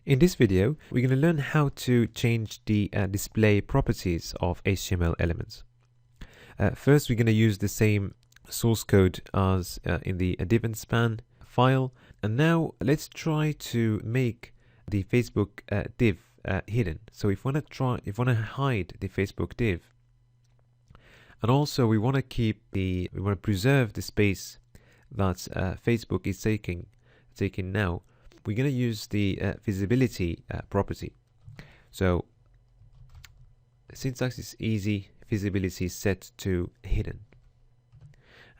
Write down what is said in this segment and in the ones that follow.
In this video, we're going to learn how to change the display properties of HTML elements. First, we're going to use the same source code as in the div and span file. And now let's try to make the Facebook div hidden. So if we want to hide the Facebook div, and also we want to preserve the space that Facebook is taking now, we're going to use the visibility property. So the syntax is easy, visibility is set to hidden.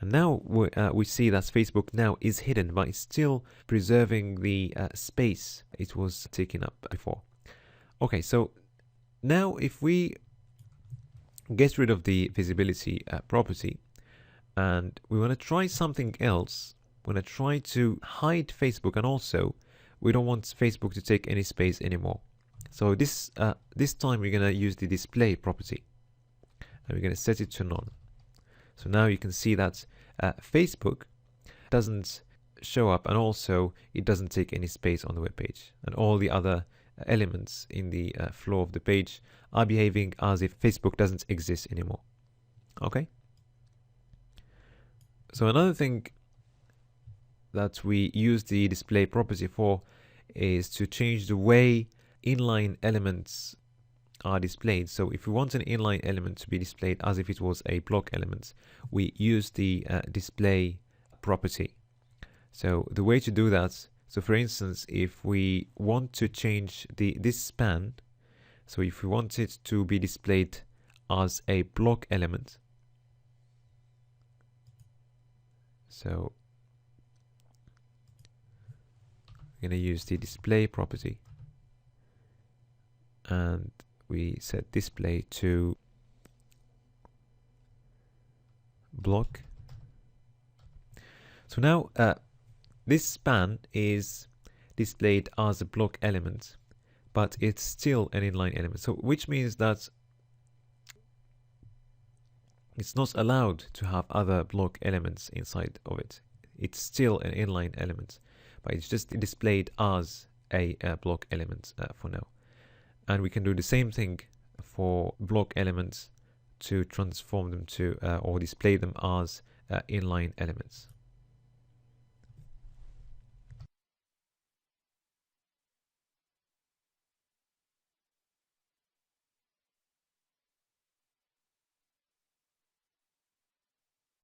And now we see that Facebook now is hidden, but it's still preserving the space it was taking up before. Okay, so now if we get rid of the visibility property and we want to try something else, we want to try to hide Facebook, and also we don't want Facebook to take any space anymore. So this time we're going to use the display property and we're going to set it to none. So now you can see that Facebook doesn't show up, and also it doesn't take any space on the web page, and all the other elements in the flow of the page are behaving as if Facebook doesn't exist anymore. Okay. So another thing that we use the display property for is to change the way inline elements are displayed. So if we want an inline element to be displayed as if it was a block element, we use the display property. So the way to do that, so for instance, if we want to change this span, so if we want it to be displayed as a block element, so we're going to use the display property and we set display to block. So now this span is displayed as a block element, but it's still an inline element. So which means that it's not allowed to have other block elements inside of it. It's still an inline element, but it's just displayed as a block element for now. And we can do the same thing for block elements to transform them to or display them as inline elements.